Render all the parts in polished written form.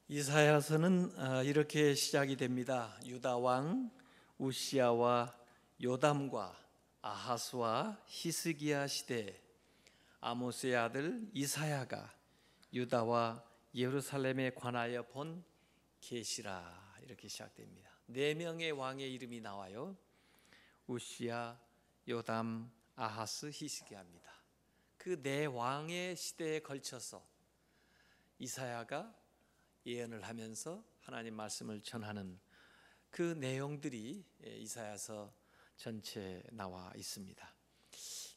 이사야서는 이렇게 시작이 됩니다. 유다 왕 우시야와 요담과 아하스와 히스기야 시대에 아모스의 아들 이사야가 유다와 예루살렘에 관하여 본 계시라, 이렇게 시작됩니다. 네 명의 왕의 이름이 나와요. 우시야, 요담, 아하스, 히스기야입니다. 그 네 왕의 시대에 걸쳐서 이사야가 예언을 하면서 하나님 말씀을 전하는 그 내용들이 이사야서 전체에 나와 있습니다.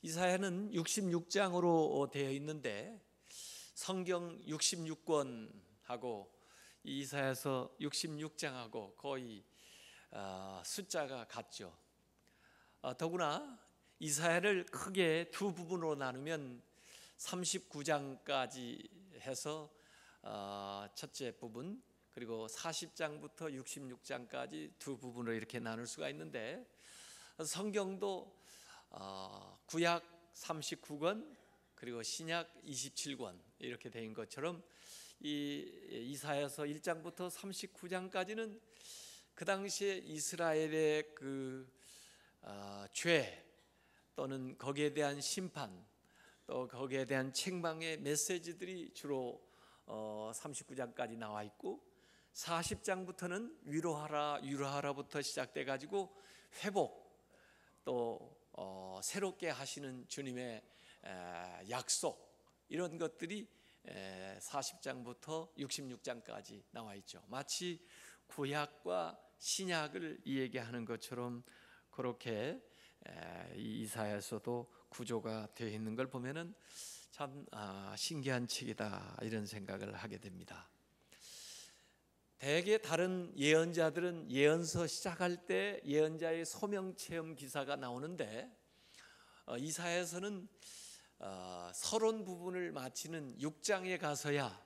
이사야는 66장으로 되어 있는데 성경 66권하고 이사야서 66장하고 거의 숫자가 같죠. 더구나 이사야를 크게 두 부분으로 나누면 39장까지 해서 첫째 부분, 그리고 40장부터 66장까지 두 부분으로 이렇게 나눌 수가 있는데, 성경도 구약 39권 그리고 신약 27권 이렇게 된 것처럼 이 이사야서 1장부터 39장까지는 그 당시에 이스라엘의 죄 또는 거기에 대한 심판, 또 거기에 대한 책망의 메시지들이 주로 39장까지 나와 있고, 40장부터는 위로하라부터 시작돼 가지고 회복, 또 새롭게 하시는 주님의 약속, 이런 것들이 40장부터 66장까지 나와 있죠. 마치 구약과 신약을 이야기하는 것처럼 그렇게 이사야서도 구조가 되어 있는 걸 보면은 참 신기한 책이다, 이런 생각을 하게 됩니다. 대개 다른 예언자들은 예언서 시작할 때 예언자의 소명 체험 기사가 나오는데, 이사야서는 서론 부분을 마치는 6장에 가서야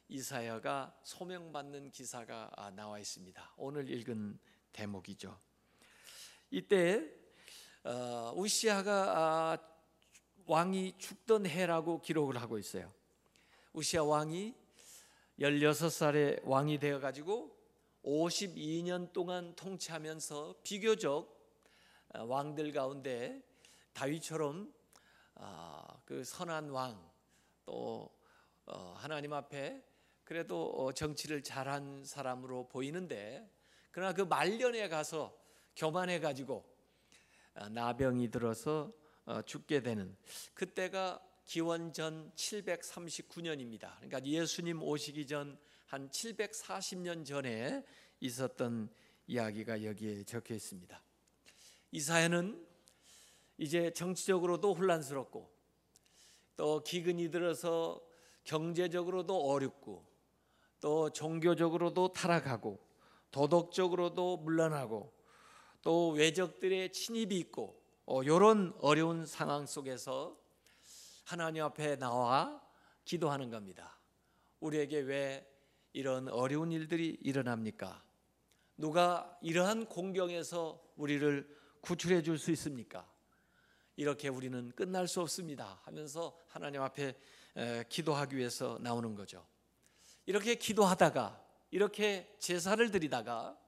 이사야가 소명받는 기사가 나와 있습니다. 오늘 읽은 대목이죠. 이때 우시야가 왕이 죽던 해라고 기록을 하고 있어요. 우시야 왕이 16살에 왕이 되어가지고 52년 동안 통치하면서 비교적 왕들 가운데 다윗처럼 그 선한 왕, 또 하나님 앞에 그래도 정치를 잘한 사람으로 보이는데, 그러나 그 말년에 가서 교만해가지고 나병이 들어서 죽게 되는, 그때가 기원전 739년입니다. 그러니까 예수님 오시기 전 한 740년 전에 있었던 이야기가 여기에 적혀 있습니다. 이사야는 이제 정치적으로도 혼란스럽고, 또 기근이 들어서 경제적으로도 어렵고, 또 종교적으로도 타락하고, 도덕적으로도 물러나고, 또 외적들의 침입이 있고, 이런 어려운 상황 속에서 하나님 앞에 나와 기도하는 겁니다. 우리에게 왜 이런 어려운 일들이 일어납니까? 누가 이러한 공경에서 우리를 구출해 줄 수 있습니까? 이렇게 우리는 끝날 수 없습니다 하면서 하나님 앞에 기도하기 위해서 나오는 거죠. 이렇게 기도하다가, 이렇게 제사를 드리다가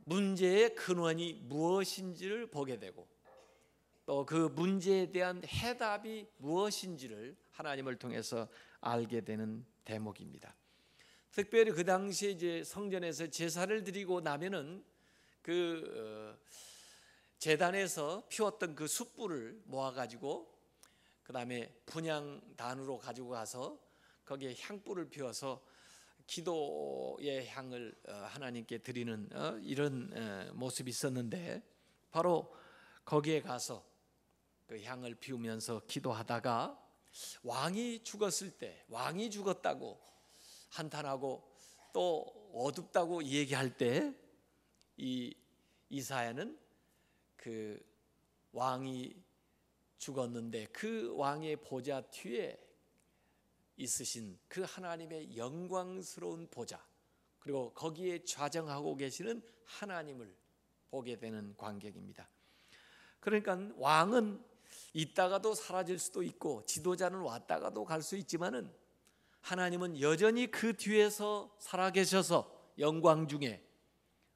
문제의 근원이 무엇인지를 보게 되고, 또 그 문제에 대한 해답이 무엇인지를 하나님을 통해서 알게 되는 대목입니다. 특별히 그 당시에 이제 성전에서 제사를 드리고 나면은 그 제단에서 피웠던 그 숯불을 모아가지고 그 다음에 분향단으로 가지고 가서 거기에 향불을 피워서 기도의 향을 하나님께 드리는 이런 모습이 있었는데, 바로 거기에 가서 그 향을 피우면서 기도하다가 왕이 죽었을 때, 왕이 죽었다고 한탄하고 또 어둡다고 얘기할 때, 이 이사야는 그 왕이 죽었는데 그 왕의 보좌 뒤에 있으신 그 하나님의 영광스러운 보좌, 그리고 거기에 좌정하고 계시는 하나님을 보게 되는 광경입니다. 그러니까 왕은 있다가도 사라질 수도 있고, 지도자는 왔다가도 갈 수 있지만은 하나님은 여전히 그 뒤에서 살아계셔서 영광 중에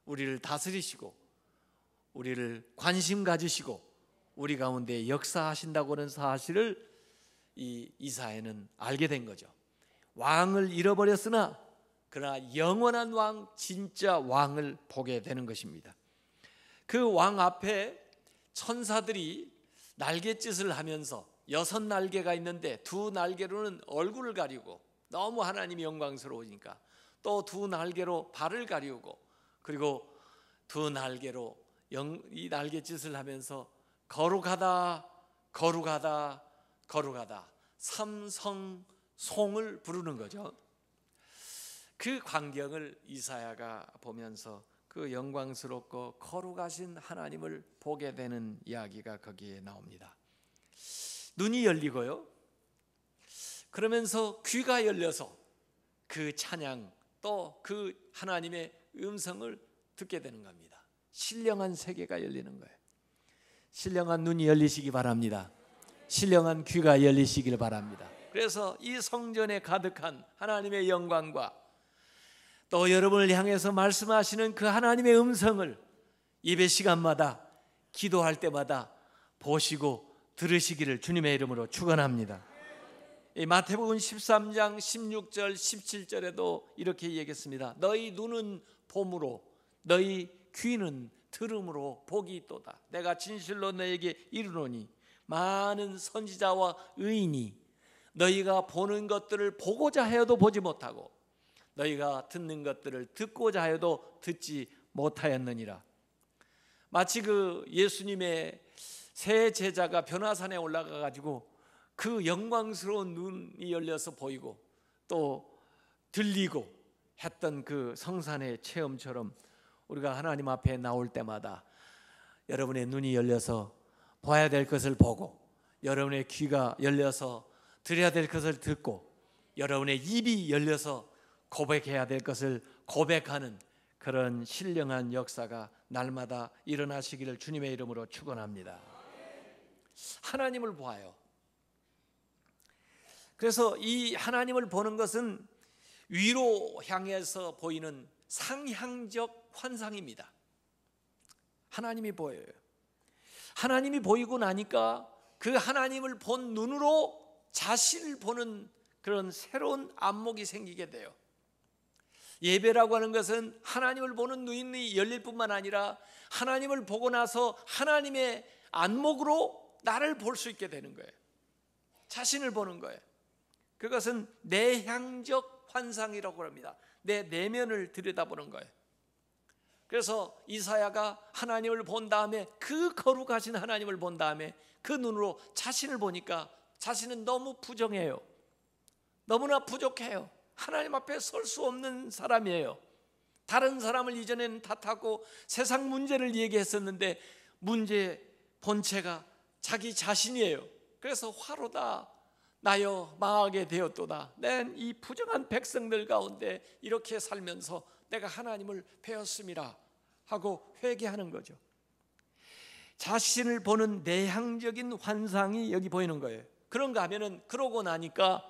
우리를 다스리시고 우리를 관심 가지시고 우리 가운데 역사하신다고 하는 사실을 이 이사야는 알게 된 거죠. 왕을 잃어버렸으나 그러나 영원한 왕, 진짜 왕을 보게 되는 것입니다. 그 왕 앞에 천사들이 날갯짓을 하면서 6날개가 있는데 2날개로는 얼굴을 가리고 너무 하나님이 영광스러우니까 또 2날개로 발을 가리우고 그리고 2날개로 이 날갯짓을 하면서 거룩하다 거룩하다 거룩하다 삼성송을 부르는 거죠. 그 광경을 이사야가 보면서 그 영광스럽고 거룩하신 하나님을 보게 되는 이야기가 거기에 나옵니다. 눈이 열리고요, 그러면서 귀가 열려서 그 찬양 또 그 하나님의 음성을 듣게 되는 겁니다. 신령한 세계가 열리는 거예요. 신령한 눈이 열리시기 바랍니다. 신령한 귀가 열리시길 바랍니다. 그래서 이 성전에 가득한 하나님의 영광과 또 여러분을 향해서 말씀하시는 그 하나님의 음성을 예배 시간마다 기도할 때마다 보시고 들으시기를 주님의 이름으로 축원합니다. 마태복음 13장 16절 17절에도 이렇게 얘기했습니다. 너희 눈은 봄으로 너희 귀는 들음으로 복이 있도다. 내가 진실로 너에게 이르노니 많은 선지자와 의인이 너희가 보는 것들을 보고자 하여도 보지 못하고 너희가 듣는 것들을 듣고자 하여도 듣지 못하였느니라. 마치 그 예수님의 새 제자가 변화산에 올라가 가지고 그 영광스러운 눈이 열려서 보이고 또 들리고 했던 그 성산의 체험처럼 우리가 하나님 앞에 나올 때마다 여러분의 눈이 열려서 봐야 될 것을 보고 여러분의 귀가 열려서 들어야 될 것을 듣고 여러분의 입이 열려서 고백해야 될 것을 고백하는 그런 신령한 역사가 날마다 일어나시기를 주님의 이름으로 축원합니다. 하나님을 보아요. 그래서 이 하나님을 보는 것은 위로 향해서 보이는 상향적 환상입니다. 하나님이 보여요. 하나님이 보이고 나니까 그 하나님을 본 눈으로 자신을 보는 그런 새로운 안목이 생기게 돼요. 예배라고 하는 것은 하나님을 보는 눈이 열릴 뿐만 아니라 하나님을 보고 나서 하나님의 안목으로 나를 볼 수 있게 되는 거예요. 자신을 보는 거예요. 그것은 내향적 환상이라고 합니다. 내 내면을 들여다보는 거예요. 그래서 이사야가 하나님을 본 다음에 그 거룩하신 하나님을 본 다음에 그 눈으로 자신을 보니까 자신은 너무 부정해요. 너무나 부족해요. 하나님 앞에 설 수 없는 사람이에요. 다른 사람을 이전에는 탓하고 세상 문제를 얘기했었는데 문제의 본체가 자기 자신이에요. 그래서 화로다 나여 망하게 되었도다. 난 이 부정한 백성들 가운데 이렇게 살면서 내가 하나님을 배웠음이라 하고 회개하는 거죠. 자신을 보는 내향적인 환상이 여기 보이는 거예요. 그런가 하면은 그러고 나니까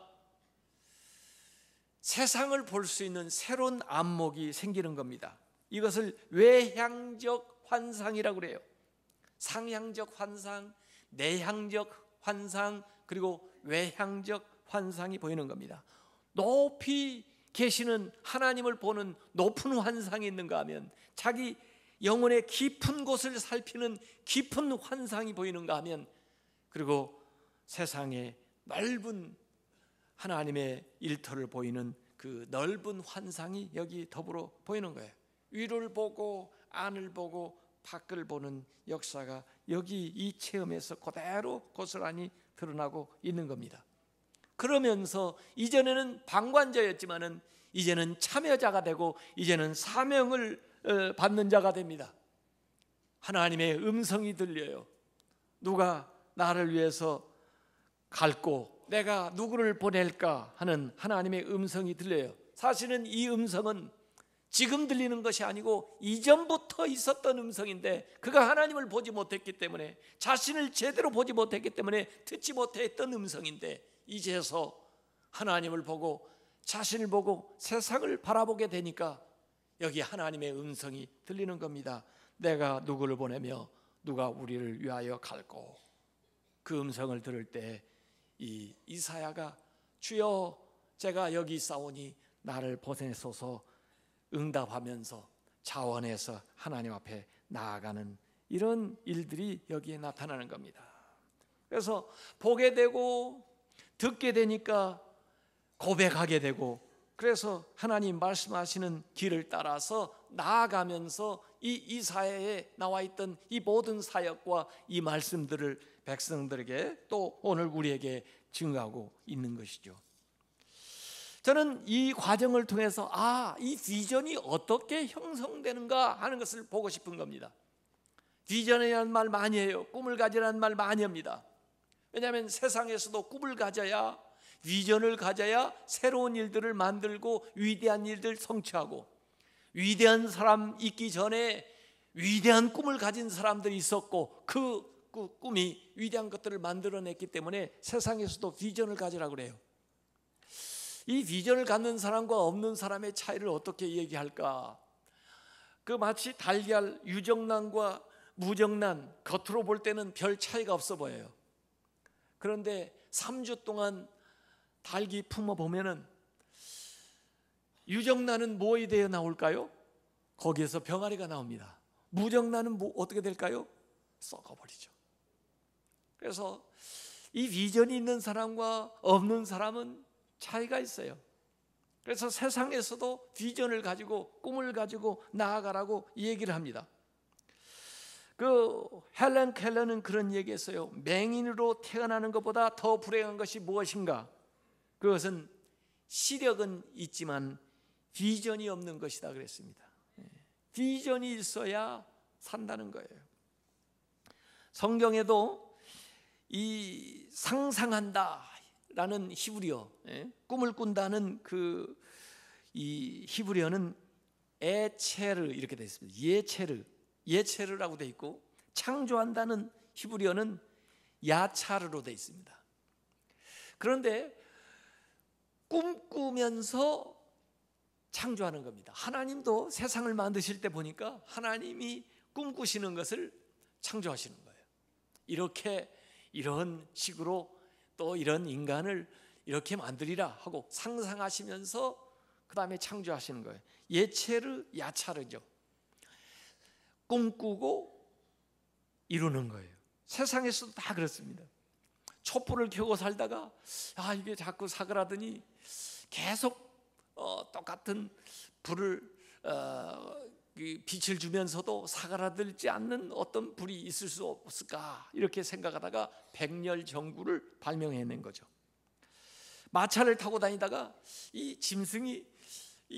세상을 볼 수 있는 새로운 안목이 생기는 겁니다. 이것을 외향적 환상이라고 그래요. 상향적 환상, 내향적 환상, 그리고 외향적 환상이 보이는 겁니다. 높이 계시는 하나님을 보는 높은 환상이 있는가 하면 자기 영혼의 깊은 곳을 살피는 깊은 환상이 보이는가 하면 그리고 세상의 넓은 하나님의 일터를 보이는 그 넓은 환상이 여기 더불어 보이는 거예요. 위를 보고 안을 보고 밖을 보는 역사가 여기 이 체험에서 그대로 고스란히 드러나고 있는 겁니다. 그러면서 이전에는 방관자였지만은 이제는 참여자가 되고 이제는 사명을 받는 자가 됩니다. 하나님의 음성이 들려요. 누가 나를 위해서 갈고 내가 누구를 보낼까 하는 하나님의 음성이 들려요. 사실은 이 음성은 지금 들리는 것이 아니고 이전부터 있었던 음성인데 그가 하나님을 보지 못했기 때문에 자신을 제대로 보지 못했기 때문에 듣지 못했던 음성인데 이제서 하나님을 보고 자신을 보고 세상을 바라보게 되니까 여기 하나님의 음성이 들리는 겁니다. 내가 누구를 보내며 누가 우리를 위하여 갈꼬. 그 음성을 들을 때 이 이사야가 주여 제가 여기 있사오니 나를 보내소서 응답하면서 자원해서 하나님 앞에 나아가는 이런 일들이 여기에 나타나는 겁니다. 그래서 보게 되고 듣게 되니까 고백하게 되고, 그래서 하나님 말씀하시는 길을 따라서 나아가면서 이 이사야에 나와 있던 이 모든 사역과 이 말씀들을 백성들에게 또 오늘 우리에게 증거하고 있는 것이죠. 저는 이 과정을 통해서 이 비전이 어떻게 형성되는가 하는 것을 보고 싶은 겁니다. 비전이라는 말 많이 해요. 꿈을 가지라는 말 많이 합니다. 왜냐하면 세상에서도 꿈을 가져야, 비전을 가져야 새로운 일들을 만들고 위대한 일들 성취하고, 위대한 사람 있기 전에 위대한 꿈을 가진 사람들이 있었고 그 꿈이 위대한 것들을 만들어냈기 때문에 세상에서도 비전을 가지라고 그래요. 이 비전을 갖는 사람과 없는 사람의 차이를 어떻게 얘기할까? 그 마치 달걀 유정란과 무정란, 겉으로 볼 때는 별 차이가 없어 보여요. 그런데 3주 동안 달기 품어보면은 유정란은 뭐에 대해 나올까요? 거기에서 병아리가 나옵니다. 무정란은 어떻게 될까요? 썩어버리죠. 그래서 이 비전이 있는 사람과 없는 사람은 차이가 있어요. 그래서 세상에서도 비전을 가지고 꿈을 가지고 나아가라고 얘기를 합니다. 그 헬렌 켈러는 그런 얘기했어요. 맹인으로 태어나는 것보다 더 불행한 것이 무엇인가? 그것은 시력은 있지만 비전이 없는 것이다 그랬습니다. 비전이 있어야 산다는 거예요. 성경에도 이 상상한다라는 히브리어, 꿈을 꾼다는 이 히브리어는 에체르 이렇게 되어 있습니다. 예체르라고 되어 있고, 창조한다는 히브리어는 야차르로 되어 있습니다. 그런데 꿈꾸면서 창조하는 겁니다. 하나님도 세상을 만드실 때 보니까 하나님이 꿈꾸시는 것을 창조하시는 거예요. 이런 식으로 또 이런 인간을 이렇게 만들리라 하고 상상하시면서 그 다음에 창조하시는 거예요. 예체르 야차르죠. 꿈꾸고 이루는 거예요. 세상에서도 다 그렇습니다. 촛불을 켜고 살다가 이게 자꾸 사그라드니 계속 똑같은 불을 빛을 주면서도 사그라들지 않는 어떤 불이 있을 수 없을까 이렇게 생각하다가 백렬 전구를 발명해낸 거죠. 마차를 타고 다니다가 이 짐승이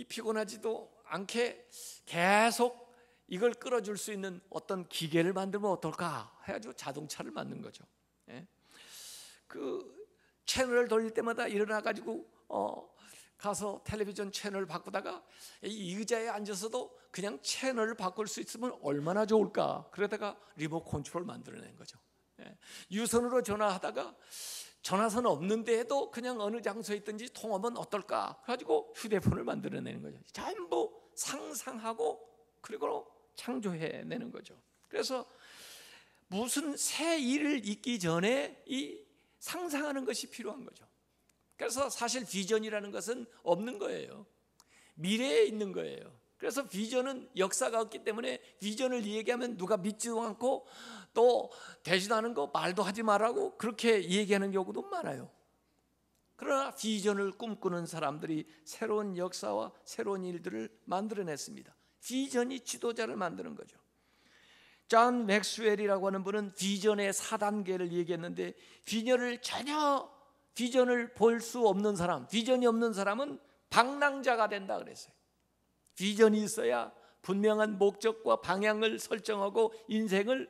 피곤하지도 않게 계속 이걸 끌어줄 수 있는 어떤 기계를 만들면 어떨까 해가지고 자동차를 만든 거죠. 그 채널을 돌릴 때마다 일어나가지고 가서 텔레비전 채널을 바꾸다가 이 의자에 앉아서도 그냥 채널을 바꿀 수 있으면 얼마나 좋을까. 그러다가 리모트 컨트롤 만들어낸 거죠. 유선으로 전화하다가 전화선 없는데 해도 그냥 어느 장소에 있든지 통하면 어떨까 그래가지고 휴대폰을 만들어내는 거죠. 전부 상상하고 그리고 창조해내는 거죠. 그래서 무슨 새 일을 있기 전에 이 상상하는 것이 필요한 거죠. 그래서 사실 비전이라는 것은 없는 거예요. 미래에 있는 거예요. 그래서 비전은 역사가 없기 때문에 비전을 얘기하면 누가 믿지도 않고 또 되지도 않은 거 말도 하지 말라고 그렇게 얘기하는 경우도 많아요. 그러나 비전을 꿈꾸는 사람들이 새로운 역사와 새로운 일들을 만들어냈습니다. 비전이 지도자를 만드는 거죠. 존 맥스웰이라고 하는 분은 비전의 4단계를 얘기했는데, 비전을 볼 수 없는 사람, 비전이 없는 사람은 방랑자가 된다 그랬어요. 비전이 있어야 분명한 목적과 방향을 설정하고 인생을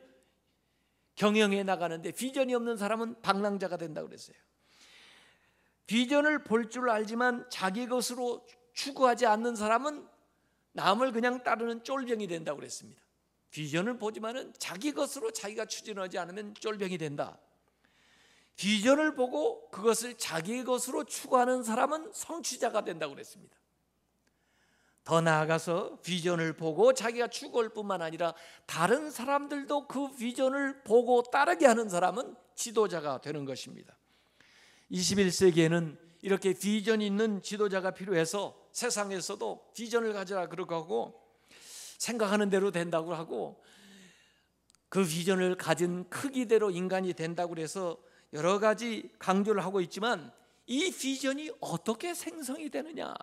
경영해 나가는데, 비전이 없는 사람은 방랑자가 된다 그랬어요. 비전을 볼 줄 알지만 자기 것으로 추구하지 않는 사람은 남을 그냥 따르는 쫄병이 된다고 그랬습니다. 비전을 보지만은 자기 것으로 자기가 추진하지 않으면 쫄병이 된다. 비전을 보고 그것을 자기의 것으로 추구하는 사람은 성취자가 된다고 그랬습니다. 더 나아가서 비전을 보고 자기가 추구할 뿐만 아니라 다른 사람들도 그 비전을 보고 따르게 하는 사람은 지도자가 되는 것입니다. 21세기에는 이렇게 비전이 있는 지도자가 필요해서 세상에서도 비전을 가져라 그러고 하고 생각하는 대로 된다고 하고 그 비전을 가진 크기대로 인간이 된다고 해서 여러 가지 강조를 하고 있지만 이 비전이 어떻게 생성이 되느냐,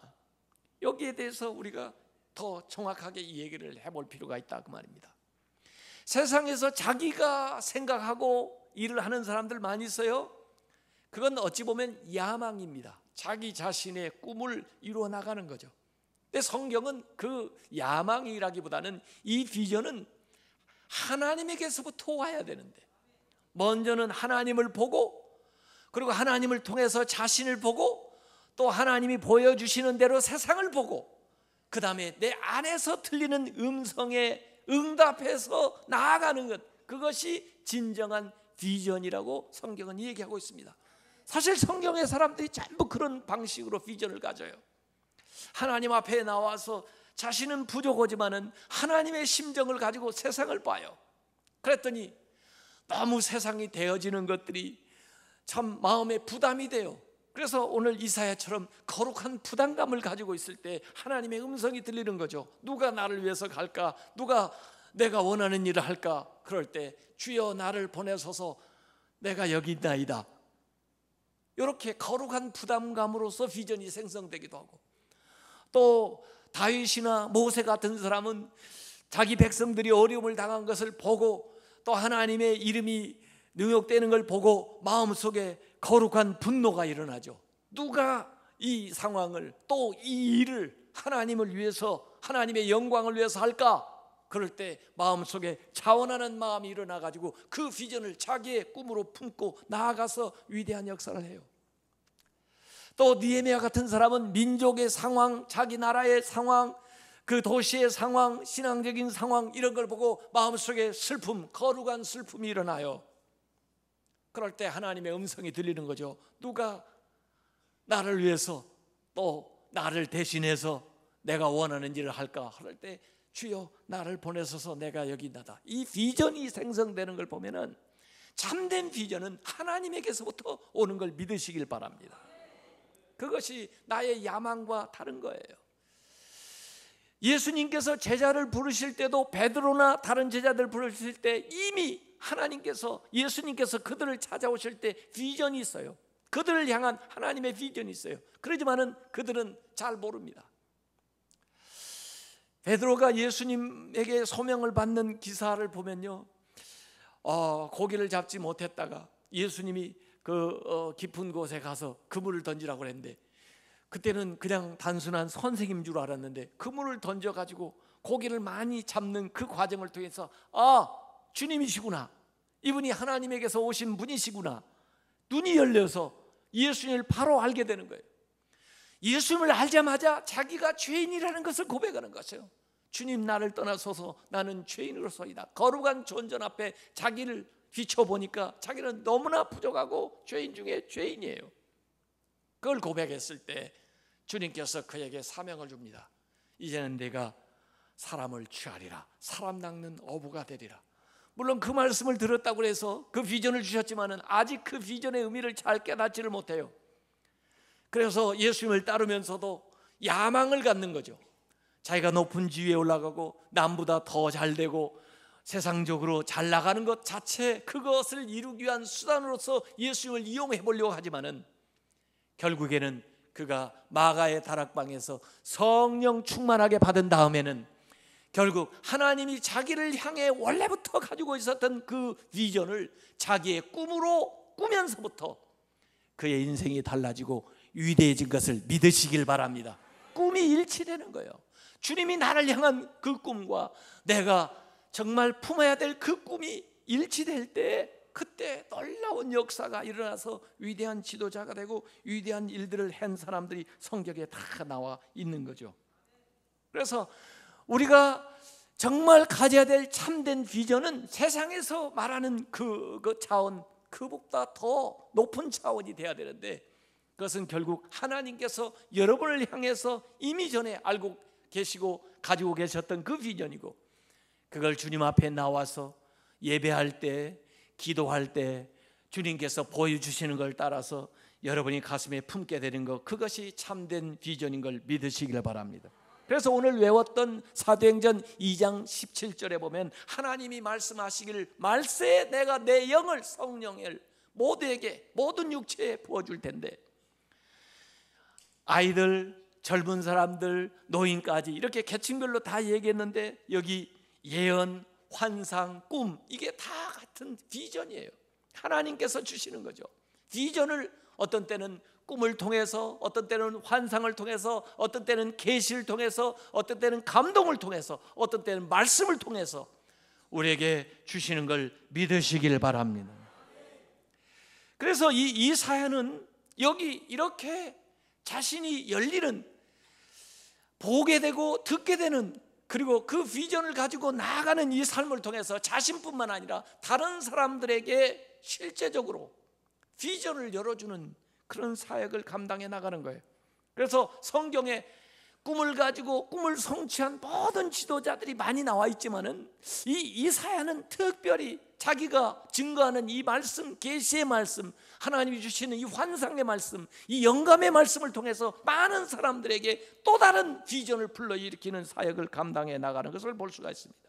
여기에 대해서 우리가 더 정확하게 이 얘기를 해볼 필요가 있다 그 말입니다. 세상에서 자기가 생각하고 일을 하는 사람들 많이 있어요. 그건 어찌 보면 야망입니다. 자기 자신의 꿈을 이루어 나가는 거죠. 근데 성경은 그 야망이라기보다는 이 비전은 하나님에게서부터 와야 되는데, 먼저는 하나님을 보고, 그리고 하나님을 통해서 자신을 보고, 또 하나님이 보여주시는 대로 세상을 보고, 그 다음에 내 안에서 들리는 음성에 응답해서 나아가는 것, 그것이 진정한 비전이라고 성경은 얘기하고 있습니다. 사실 성경의 사람들이 전부 그런 방식으로 비전을 가져요. 하나님 앞에 나와서 자신은 부족하지만은 하나님의 심정을 가지고 세상을 봐요. 그랬더니 너무 세상이 되어지는 것들이 참 마음에 부담이 돼요. 그래서 오늘 이사야처럼 거룩한 부담감을 가지고 있을 때 하나님의 음성이 들리는 거죠. 누가 나를 위해서 갈까? 누가 내가 원하는 일을 할까? 그럴 때 주여 나를 보내소서, 내가 여기 있나이다. 이렇게 거룩한 부담감으로서 비전이 생성되기도 하고, 또 다윗이나 모세 같은 사람은 자기 백성들이 어려움을 당한 것을 보고 또 하나님의 이름이 능욕되는 걸 보고 마음속에 거룩한 분노가 일어나죠. 누가 이 상황을, 또 이 일을 하나님을 위해서, 하나님의 영광을 위해서 할까? 그럴 때 마음속에 자원하는 마음이 일어나가지고 그 비전을 자기의 꿈으로 품고 나아가서 위대한 역사를 해요. 또 느헤미야 같은 사람은 민족의 상황, 자기 나라의 상황, 그 도시의 상황, 신앙적인 상황, 이런 걸 보고 마음속에 슬픔, 거룩한 슬픔이 일어나요. 그럴 때 하나님의 음성이 들리는 거죠. 누가 나를 위해서, 또 나를 대신해서 내가 원하는 일을 할까? 그럴 때 주여 나를 보내소서, 내가 여기 있나다. 이 비전이 생성되는 걸 보면은 참된 비전은 하나님에게서부터 오는 걸 믿으시길 바랍니다. 그것이 나의 야망과 다른 거예요. 예수님께서 제자를 부르실 때도 베드로나 다른 제자들 부르실 때 이미 하나님께서, 예수님께서 그들을 찾아오실 때 비전이 있어요. 그들을 향한 하나님의 비전이 있어요. 그러지만은 그들은 잘 모릅니다. 베드로가 예수님에게 소명을 받는 기사를 보면요, 고기를 잡지 못했다가 예수님이 깊은 곳에 가서 그물을 던지라고 그랬는데, 그때는 그냥 단순한 선생님 줄 알았는데 그물을 던져가지고 고기를 많이 잡는 그 과정을 통해서 주님이시구나, 이분이 하나님에게서 오신 분이시구나, 눈이 열려서 예수님을 바로 알게 되는 거예요. 예수님을 알자마자 자기가 죄인이라는 것을 고백하는 것이에요. 주님, 나를 떠나소서, 나는 죄인으로서이다. 거룩한 존전 앞에 자기를 비춰보니까 자기는 너무나 부족하고 죄인 중에 죄인이에요. 그걸 고백했을 때 주님께서 그에게 사명을 줍니다. 이제는 내가 사람을 취하리라, 사람 낚는 어부가 되리라. 물론 그 말씀을 들었다고 해서 그 비전을 주셨지만은 아직 그 비전의 의미를 잘 깨닫지를 못해요. 그래서 예수님을 따르면서도 야망을 갖는 거죠. 자기가 높은 지위에 올라가고 남보다 더 잘 되고 세상적으로 잘 나가는 것 자체, 그것을 이루기 위한 수단으로서 예수님을 이용해 보려고 하지만은 결국에는 그가 마가의 다락방에서 성령 충만하게 받은 다음에는 결국 하나님이 자기를 향해 원래부터 가지고 있었던 그 비전을 자기의 꿈으로 꾸면서부터 그의 인생이 달라지고 위대해진 것을 믿으시길 바랍니다. 꿈이 일치되는 거예요. 주님이 나를 향한 그 꿈과 내가 정말 품어야 될 그 꿈이 일치될 때, 그때 놀라운 역사가 일어나서 위대한 지도자가 되고 위대한 일들을 한 사람들이 성경에 다 나와 있는 거죠. 그래서 우리가 정말 가져야 될 참된 비전은 세상에서 말하는 그 자원, 그보다 더 높은 차원이 돼야 되는데, 그것은 결국 하나님께서 여러분을 향해서 이미 전에 알고 계시고 가지고 계셨던 그 비전이고, 그걸 주님 앞에 나와서 예배할 때, 기도할 때 주님께서 보여주시는 걸 따라서 여러분이 가슴에 품게 되는 것, 그것이 참된 비전인 걸 믿으시길 바랍니다. 그래서 오늘 외웠던 사도행전 2장 17절에 보면 하나님이 말씀하시기를 말세에 내가 내 영을, 성령을 모두에게, 모든 육체에 부어줄 텐데, 아이들, 젊은 사람들, 노인까지 이렇게 계층별로 다 얘기했는데, 여기 예언, 환상, 꿈, 이게 다 같은 비전이에요. 하나님께서 주시는 거죠. 비전을 어떤 때는 꿈을 통해서, 어떤 때는 환상을 통해서, 어떤 때는 계시를 통해서, 어떤 때는 감동을 통해서, 어떤 때는 말씀을 통해서 우리에게 주시는 걸 믿으시길 바랍니다. 그래서 이 사연은 여기 이렇게 자신이 열리는, 보게 되고 듣게 되는, 그리고 그 비전을 가지고 나아가는 이 삶을 통해서 자신뿐만 아니라 다른 사람들에게 실제적으로 비전을 열어주는 그런 사역을 감당해 나가는 거예요. 그래서 성경에 꿈을 가지고 꿈을 성취한 모든 지도자들이 많이 나와 있지만은 이 사연은 특별히 자기가 증거하는 이 말씀, 계시의 말씀, 하나님이 주시는 이 환상의 말씀, 이 영감의 말씀을 통해서 많은 사람들에게 또 다른 비전을 불러일으키는 사역을 감당해 나가는 것을 볼 수가 있습니다.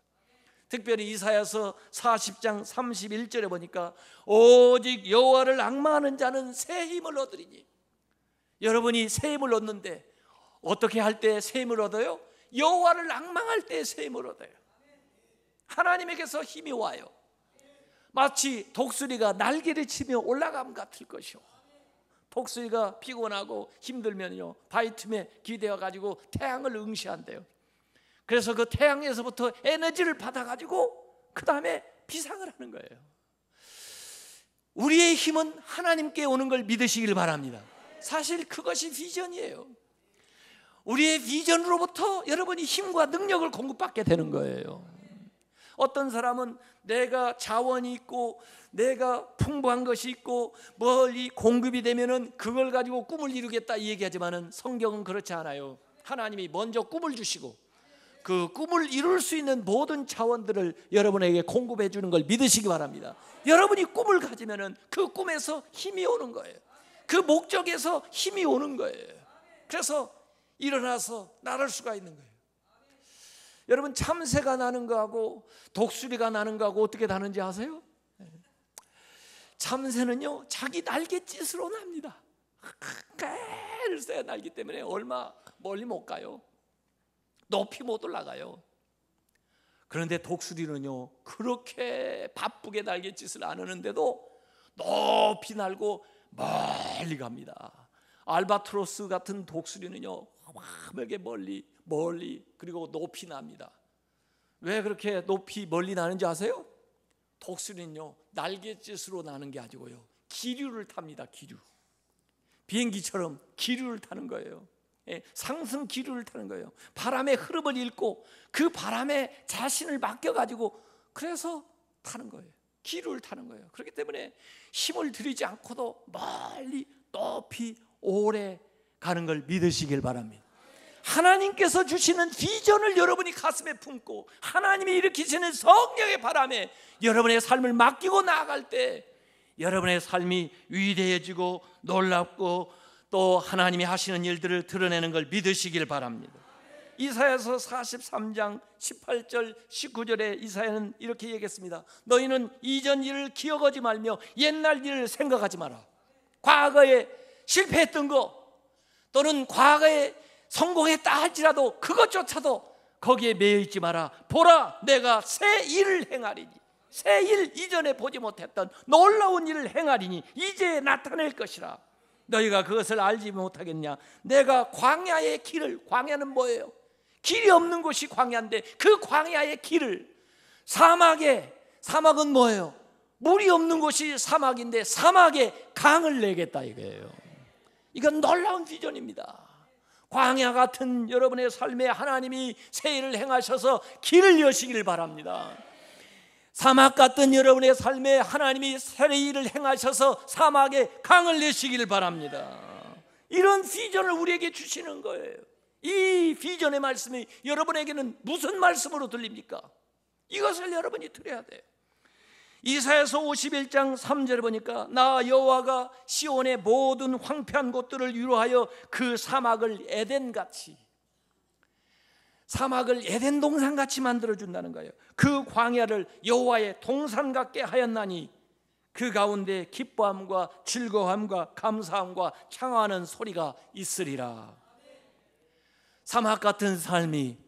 특별히 이사야서 40장 31절에 보니까 오직 여호와를 앙망하는 자는 새 힘을 얻으리니, 여러분이 새 힘을 얻는데 어떻게 할 때 새 힘을 얻어요? 여호와를 앙망할 때 새 힘을 얻어요. 하나님에게서 힘이 와요. 마치 독수리가 날개를 치며 올라감 같을 것이요, 독수리가 피곤하고 힘들면요 바위 틈에 기대어 가지고 태양을 응시한대요. 그래서 그 태양에서부터 에너지를 받아가지고 그 다음에 비상을 하는 거예요. 우리의 힘은 하나님께 오는 걸 믿으시길 바랍니다. 사실 그것이 비전이에요. 우리의 비전으로부터 여러분이 힘과 능력을 공급받게 되는 거예요. 어떤 사람은 내가 자원이 있고 내가 풍부한 것이 있고 멀리 공급이 되면은 그걸 가지고 꿈을 이루겠다 얘기하지만은 성경은 그렇지 않아요. 하나님이 먼저 꿈을 주시고 그 꿈을 이룰 수 있는 모든 자원들을 여러분에게 공급해 주는 걸 믿으시기 바랍니다. 여러분이 꿈을 가지면은 그 꿈에서 힘이 오는 거예요. 그 목적에서 힘이 오는 거예요. 그래서 일어나서 나를 수가 있는 거예요. 여러분, 참새가 나는 거하고 독수리가 나는 거하고 어떻게 다른지 아세요? 참새는요 자기 날갯짓으로 납니다. 글쎄 날기 때문에 얼마 멀리 못 가요. 높이 못 올라가요. 그런데 독수리는요 그렇게 바쁘게 날갯짓을 안 하는데도 높이 날고 멀리 갑니다. 알바트로스 같은 독수리는요 화물게 멀리 그리고 높이 납니다. 왜 그렇게 높이 멀리 나는지 아세요? 독수리는요 날갯짓으로 나는 게 아니고요 기류를 탑니다. 기류. 비행기처럼 기류를 타는 거예요. 상승 기류를 타는 거예요. 바람의 흐름을 읽고 그 바람에 자신을 맡겨가지고 그래서 타는 거예요. 기류를 타는 거예요. 그렇기 때문에 힘을 들이지 않고도 멀리 높이 오래 가는 걸 믿으시길 바랍니다. 하나님께서 주시는 비전을 여러분이 가슴에 품고 하나님이 일으키시는 성령의 바람에 여러분의 삶을 맡기고 나아갈 때 여러분의 삶이 위대해지고 놀랍고 또 하나님이 하시는 일들을 드러내는 걸 믿으시길 바랍니다. 이사야서 43장 18절 19절에 이사야는 이렇게 얘기했습니다. 너희는 이전 일을 기억하지 말며 옛날 일을 생각하지 마라. 과거에 실패했던 거 또는 과거에 성공했다 할지라도 그것조차도 거기에 매여 있지 마라. 보라, 내가 새 일을 행하리니, 새 일, 이전에 보지 못했던 놀라운 일을 행하리니 이제 나타낼 것이라. 너희가 그것을 알지 못하겠냐? 내가 광야의 길을, 광야는 뭐예요? 길이 없는 곳이 광야인데 그 광야의 길을, 사막은 뭐예요? 물이 없는 곳이 사막인데 사막에 강을 내겠다 이거예요. 이건 놀라운 비전입니다. 광야 같은 여러분의 삶에 하나님이 새 일을 행하셔서 길을 여시길 바랍니다. 사막 같은 여러분의 삶에 하나님이 새로운 일을 행하셔서 사막에 강을 내시길 바랍니다. 이런 비전을 우리에게 주시는 거예요. 이 비전의 말씀이 여러분에게는 무슨 말씀으로 들립니까? 이것을 여러분이 들어야 돼요. 이사야서 51장 3절에 보니까 나 여호와가 시온의 모든 황폐한 곳들을 위로하여 그 사막을 에덴같이, 사막을 에덴 동산같이 만들어준다는 거예요. 그 광야를 여호와의 동산 같게 하였나니 그 가운데 기뻐함과 즐거움과 감사함과 창화하는 소리가 있으리라. 사막 같은 삶이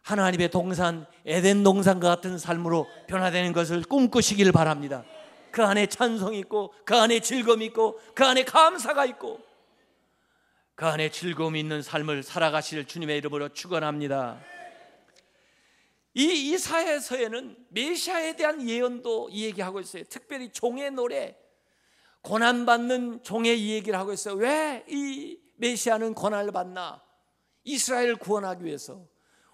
하나님의 동산, 에덴 동산과 같은 삶으로 변화되는 것을 꿈꾸시길 바랍니다. 그 안에 찬송이 있고, 그 안에 즐거움이 있고, 그 안에 감사가 있고, 그 안에 즐거움이 있는 삶을 살아가실 주님의 이름으로 축원합니다. 이 이사야서에는 메시아에 대한 예언도 얘기하고 있어요. 특별히 종의 노래, 고난받는 종의 얘기를 하고 있어요. 왜 이 메시아는 고난을 받나? 이스라엘을 구원하기 위해서,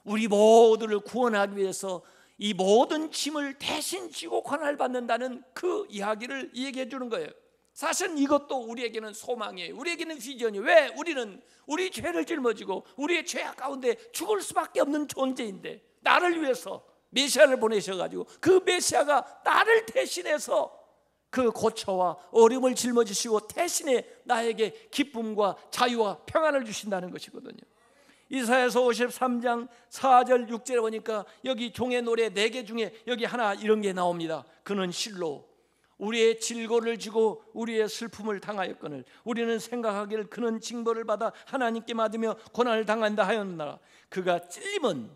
우리 모두를 구원하기 위해서 이 모든 짐을 대신 지고 고난을 받는다는 그 이야기를 얘기해 주는 거예요. 사실은 이것도 우리에게는 소망이에요. 우리에게는 비전이에요. 왜? 우리는 우리 죄를 짊어지고 우리의 죄악 가운데 죽을 수밖에 없는 존재인데, 나를 위해서 메시아를 보내셔가지고 그 메시아가 나를 대신해서 그 고초와 어려움을 짊어지시고 대신에 나에게 기쁨과 자유와 평안을 주신다는 것이거든요. 이사야서 53장 4절 6절에 보니까 여기 종의 노래 4개 중에 여기 하나 이런 게 나옵니다. 그는 실로 우리의 질고를 지고 우리의 슬픔을 당하였거늘 우리는 생각하기를 그는 징벌을 받아 하나님께 맞으며 고난을 당한다 하였느라. 그가 찔림은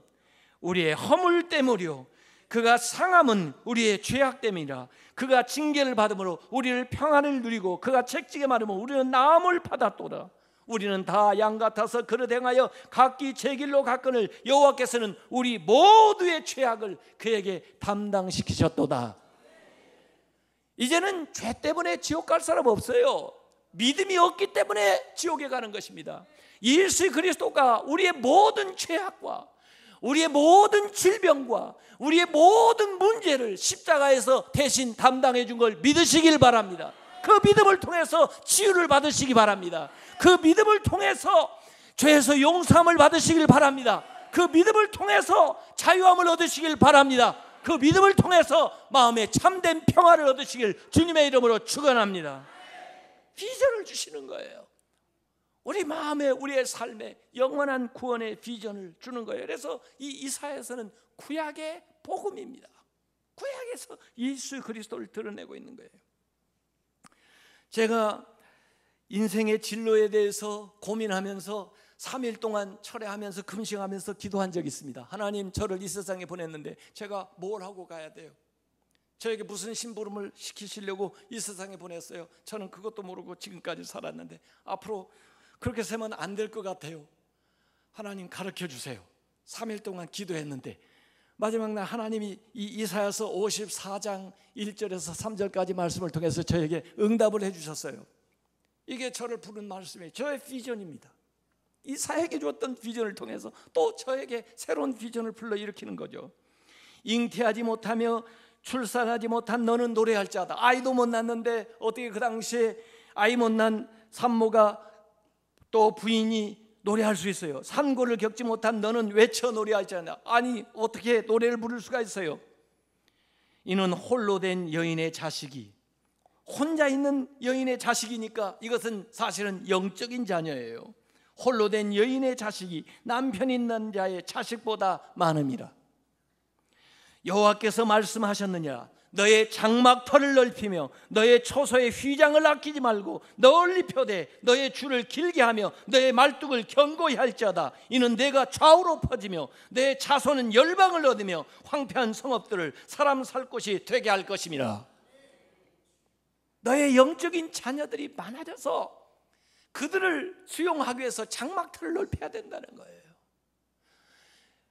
우리의 허물 때문이요 그가 상함은 우리의 죄악 때문이라. 그가 징계를 받음으로 우리를 평안을 누리고 그가 책지게 말하면 우리는 나음을 받았도다. 우리는 다 양 같아서 그릇 행하여 각기 제 길로 갔거늘 여호와께서는 우리 모두의 죄악을 그에게 담당시키셨도다. 이제는 죄 때문에 지옥 갈 사람 없어요. 믿음이 없기 때문에 지옥에 가는 것입니다. 예수 그리스도가 우리의 모든 죄악과 우리의 모든 질병과 우리의 모든 문제를 십자가에서 대신 담당해 준 걸 믿으시길 바랍니다. 그 믿음을 통해서 치유를 받으시기 바랍니다. 그 믿음을 통해서 죄에서 용서함을 받으시길 바랍니다. 그 믿음을 통해서 자유함을 얻으시길 바랍니다. 그 믿음을 통해서 마음에 참된 평화를 얻으시길 주님의 이름으로 축원합니다. 비전을 주시는 거예요. 우리 마음에, 우리의 삶에 영원한 구원의 비전을 주는 거예요. 그래서 이 이사야서는 구약의 복음입니다. 구약에서 예수 그리스도를 드러내고 있는 거예요. 제가 인생의 진로에 대해서 고민하면서 3일 동안 철회하면서 금식하면서 기도한 적이 있습니다. 하나님, 저를 이 세상에 보냈는데 제가 뭘 하고 가야 돼요? 저에게 무슨 심부름을 시키시려고 이 세상에 보냈어요? 저는 그것도 모르고 지금까지 살았는데 앞으로 그렇게 살면 안 될 것 같아요. 하나님 가르쳐 주세요. 3일 동안 기도했는데 마지막 날 하나님이 이 이사야서 54장 1절에서 3절까지 말씀을 통해서 저에게 응답을 해주셨어요. 이게 저를 부른 말씀이에요. 저의 비전입니다. 이사야에게 주었던 비전을 통해서 또 저에게 새로운 비전을 불러일으키는 거죠. 잉태하지 못하며 출산하지 못한 너는 노래할 자다. 아이도 못 낳는데 어떻게 그 당시에 아이 못 낳은 산모가 또 부인이 노래할 수 있어요? 산고를 겪지 못한 너는 외쳐 노래할 자다. 아니, 어떻게 노래를 부를 수가 있어요? 이는 홀로 된 여인의 자식이, 혼자 있는 여인의 자식이니까 이것은 사실은 영적인 자녀예요. 홀로 된 여인의 자식이 남편 있는 자의 자식보다 많음이라. 여호와께서 말씀하셨느냐? 너의 장막터를 넓히며 너의 초소의 휘장을 아끼지 말고 널리 펴되 너의 줄을 길게 하며 너의 말뚝을 견고히 할지어다. 이는 내가 좌우로 퍼지며 내 자손은 열방을 얻으며 황폐한 성읍들을 사람 살 곳이 되게 할 것임이라. 너의 영적인 자녀들이 많아져서 그들을 수용하기 위해서 장막터를 넓혀야 된다는 거예요.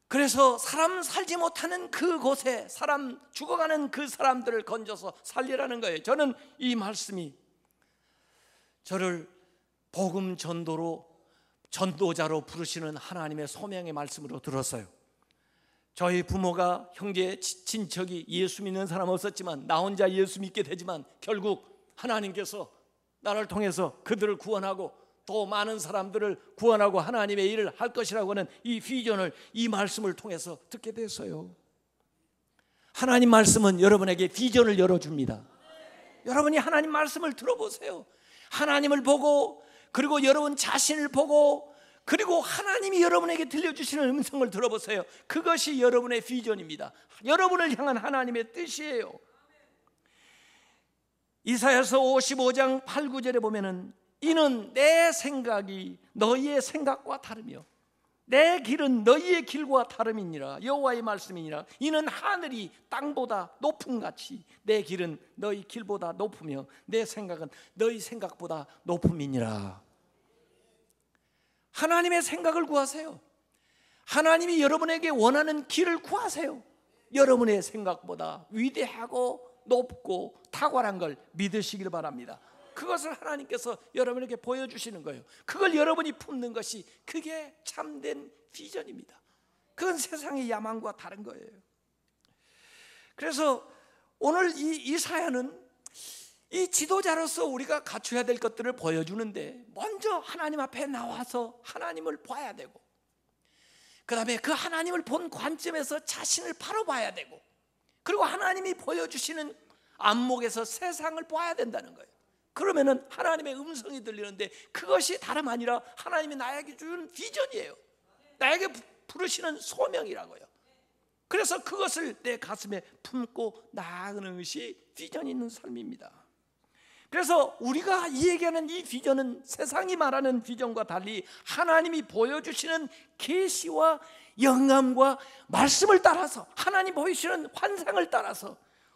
그래서 사람 살지 못하는 그곳에 사람 죽어가는 그 사람들을 건져서 살리라는 거예요. 저는 이 말씀이 저를 복음 전도자로 부르시는 하나님의 소명의 말씀으로 들었어요. 저희 부모가 형제 친척이 예수 믿는 사람 없었지만 나 혼자 예수 믿게 되지만 결국 하나님께서 나를 통해서 그들을 구원하고 또 많은 사람들을 구원하고 하나님의 일을 할 것이라고 하는 이 비전을 이 말씀을 통해서 듣게 됐어요. 하나님 말씀은 여러분에게 비전을 열어줍니다. 여러분이 하나님 말씀을 들어보세요. 하나님을 보고 그리고 여러분 자신을 보고 그리고 하나님이 여러분에게 들려주시는 음성을 들어보세요. 그것이 여러분의 비전입니다. 여러분을 향한 하나님의 뜻이에요. 이사야서 55장 8, 9절에 보면은 이는 내 생각이 너희의 생각과 다르며 내 길은 너희의 길과 다름이니라. 여호와의 말씀이니라. 이는 하늘이 땅보다 높음 같이 내 길은 너희 길보다 높으며 내 생각은 너희 생각보다 높음이니라. 하나님의 생각을 구하세요. 하나님이 여러분에게 원하는 길을 구하세요. 여러분의 생각보다 위대하고 높고 탁월한 걸 믿으시길 바랍니다. 그것을 하나님께서 여러분에게 보여주시는 거예요. 그걸 여러분이 품는 것이 그게 참된 비전입니다. 그건 세상의 야망과 다른 거예요. 그래서 오늘 이 사연은 이 지도자로서 우리가 갖춰야 될 것들을 보여주는데 먼저 하나님 앞에 나와서 하나님을 봐야 되고 그 다음에 그 하나님을 본 관점에서 자신을 바로 봐야 되고 그리고 하나님이 보여주시는 안목에서 세상을 봐야 된다는 거예요. 그러면은 하나님의 음성이 들리는데 그것이 다름 아니라 하나님이 나에게 주는 비전이에요. 나에게 부르시는 소명이라고요. 그래서 그것을 내 가슴에 품고 나아가는 것이 비전 있는 삶입니다. 그래서 우리가 얘기하는 이 비전은 세상이 말하는 비전과 달리 하나님이 보여주시는 계시와 영감과 말씀을 따라서 하나님 보이시는 환상을 따라서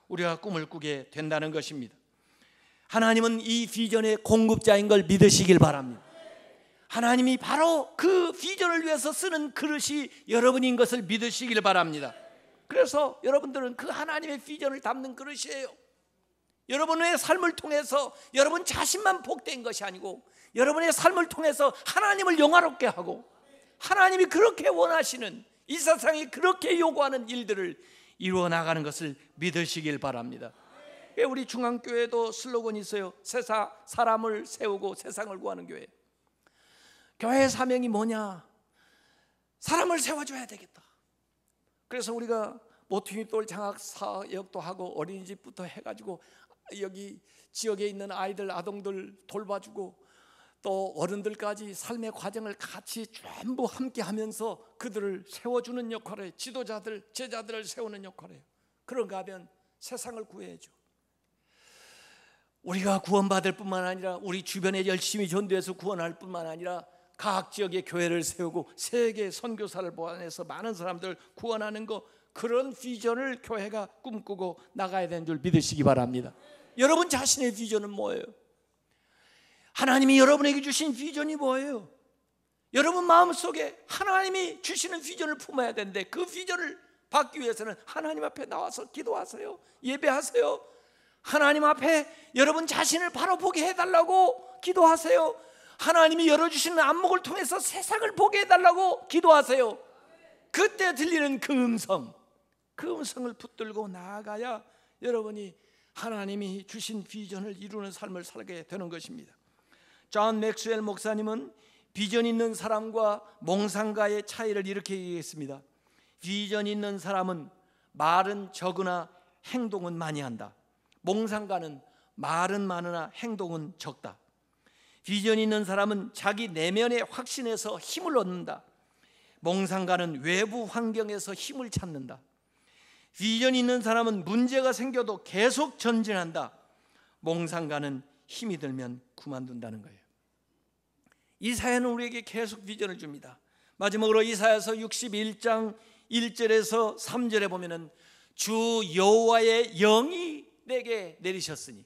우리가 꿈을 꾸게 된다는 것입니다. 하나님은 이 비전의 공급자인 걸 믿으시길 바랍니다. 하나님이 바로 그 비전을 위해서 쓰는 그릇이 여러분인 것을 믿으시길 바랍니다. 그래서 여러분들은 그 하나님의 비전을 담는 그릇이에요. 여러분의 삶을 통해서 여러분 자신만 복된 것이 아니고 여러분의 삶을 통해서 하나님을 영화롭게 하고 하나님이 그렇게 원하시는 이 세상이 그렇게 요구하는 일들을 이루어 나가는 것을 믿으시길 바랍니다. 우리 중앙교회도 슬로건이 있어요. 사람을 세우고 세상을 구하는 교회. 교회의 사명이 뭐냐? 사람을 세워줘야 되겠다. 그래서 우리가 모퉁이돌 장학 사역도 하고 어린이집부터 해가지고 여기 지역에 있는 아이들 아동들 돌봐주고 또 어른들까지 삶의 과정을 같이 전부 함께 하면서 그들을 세워주는 역할을, 지도자들, 제자들을 세우는 역할이에요. 그런가 하면 세상을 구해야죠. 우리가 구원받을 뿐만 아니라 우리 주변에 열심히 전도해서 구원할 뿐만 아니라 각 지역의 교회를 세우고 세계 선교사를 보완해서 많은 사람들 구원하는 거, 그런 비전을 교회가 꿈꾸고 나가야 되는 줄 믿으시기 바랍니다. 여러분 자신의 비전은 뭐예요? 하나님이 여러분에게 주신 비전이 뭐예요? 여러분 마음속에 하나님이 주시는 비전을 품어야 되는데 그 비전을 받기 위해서는 하나님 앞에 나와서 기도하세요. 예배하세요. 하나님 앞에 여러분 자신을 바로 보게 해달라고 기도하세요. 하나님이 열어주시는 안목을 통해서 세상을 보게 해달라고 기도하세요. 그때 들리는 그 음성을 붙들고 나아가야 여러분이 하나님이 주신 비전을 이루는 삶을 살게 되는 것입니다. 존 맥스웰 목사님은 비전 있는 사람과 몽상가의 차이를 이렇게 얘기했습니다. 비전 있는 사람은 말은 적으나 행동은 많이 한다. 몽상가는 말은 많으나 행동은 적다. 비전 있는 사람은 자기 내면에 확신해서 힘을 얻는다. 몽상가는 외부 환경에서 힘을 찾는다. 비전 있는 사람은 문제가 생겨도 계속 전진한다. 몽상가는 힘이 들면 그만둔다는 거예요. 이사야는 우리에게 계속 비전을 줍니다. 마지막으로 이사야서 61장 1절에서 3절에 보면은 주 여호와의 영이 내게 내리셨으니,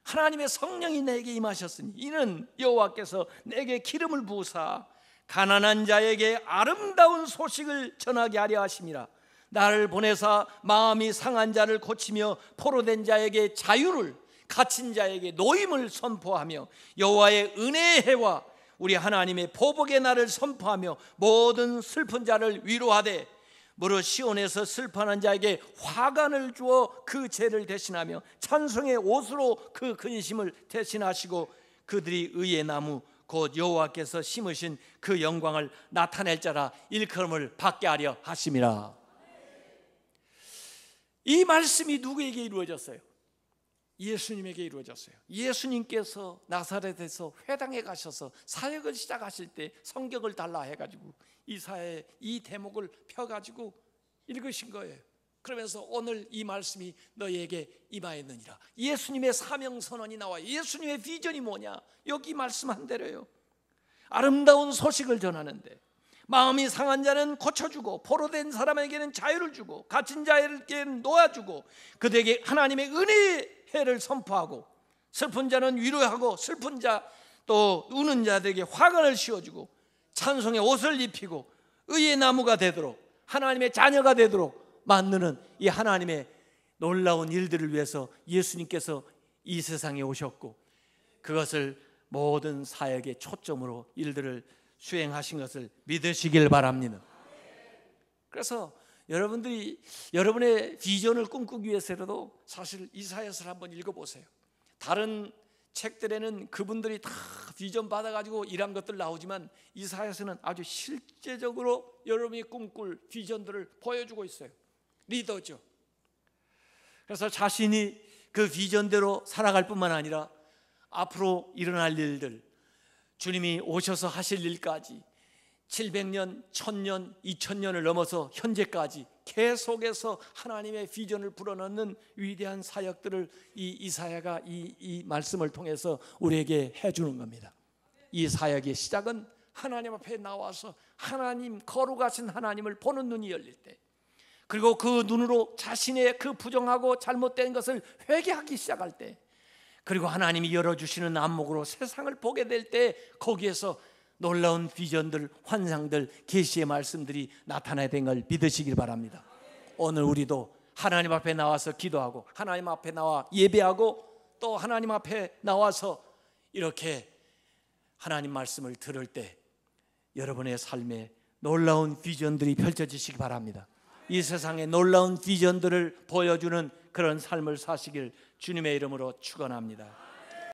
하나님의 성령이 내게 임하셨으니 이는 여호와께서 내게 기름을 부으사 가난한 자에게 아름다운 소식을 전하게 하려 하심이라. 나를 보내사 마음이 상한 자를 고치며 포로된 자에게 자유를, 갇힌 자에게 노임을 선포하며 여호와의 은혜의 해와 우리 하나님의 보복의 날을 선포하며 모든 슬픈 자를 위로하되 무릇 시온에서 슬퍼하는 자에게 화관을 주어 그 죄를 대신하며 찬송의 옷으로 그 근심을 대신하시고 그들이 의의 나무 곧 여호와께서 심으신 그 영광을 나타낼 자라 일컬음을 받게 하려 하심이라. 이 말씀이 누구에게 이루어졌어요? 예수님에게 이루어졌어요. 예수님께서 나사렛에서 회당에 가셔서 사역을 시작하실 때 성경을 달라 해가지고 이사야의 이 대목을 펴가지고 읽으신 거예요. 그러면서 오늘 이 말씀이 너희에게 임하였느니라. 예수님의 사명선언이 나와요. 예수님의 비전이 뭐냐? 여기 말씀한 대로요. 아름다운 소식을 전하는데 마음이 상한 자는 고쳐주고 포로된 사람에게는 자유를 주고 갇힌 자에게는 놓아주고 그들에게 하나님의 은혜의 해를 선포하고 슬픈 자는 위로하고 슬픈 자 또 우는 자들에게 화관을 씌워주고 찬송의 옷을 입히고 의의 나무가 되도록 하나님의 자녀가 되도록 만드는 이 하나님의 놀라운 일들을 위해서 예수님께서 이 세상에 오셨고 그것을 모든 사역의 초점으로 일들을 수행하신 것을 믿으시길 바랍니다. 그래서 여러분들이 여러분의 비전을 꿈꾸기 위해서라도 사실 이사야서를 한번 읽어보세요. 다른 책들에는 그분들이 다 비전 받아가지고 일한 것들 나오지만 이사야서는 아주 실제적으로 여러분이 꿈꿀 비전들을 보여주고 있어요. 리더죠. 그래서 자신이 그 비전대로 살아갈 뿐만 아니라 앞으로 일어날 일들, 주님이 오셔서 하실 일까지 700년, 1000년, 2000년을 넘어서 현재까지 계속해서 하나님의 비전을 불어넣는 위대한 사역들을 이 이사야가 이 말씀을 통해서 우리에게 해주는 겁니다. 이 사역의 시작은 하나님 앞에 나와서 하나님, 거룩하신 하나님을 보는 눈이 열릴 때, 그리고 그 눈으로 자신의 그 부정하고 잘못된 것을 회개하기 시작할 때, 그리고 하나님이 열어주시는 안목으로 세상을 보게 될 때 거기에서 놀라운 비전들, 환상들, 계시의 말씀들이 나타나야 된 걸 믿으시길 바랍니다. 오늘 우리도 하나님 앞에 나와서 기도하고 하나님 앞에 나와 예배하고 또 하나님 앞에 나와서 이렇게 하나님 말씀을 들을 때 여러분의 삶에 놀라운 비전들이 펼쳐지시기 바랍니다. 이 세상에 놀라운 비전들을 보여주는 그런 삶을 사시길 주님의 이름으로 축원합니다.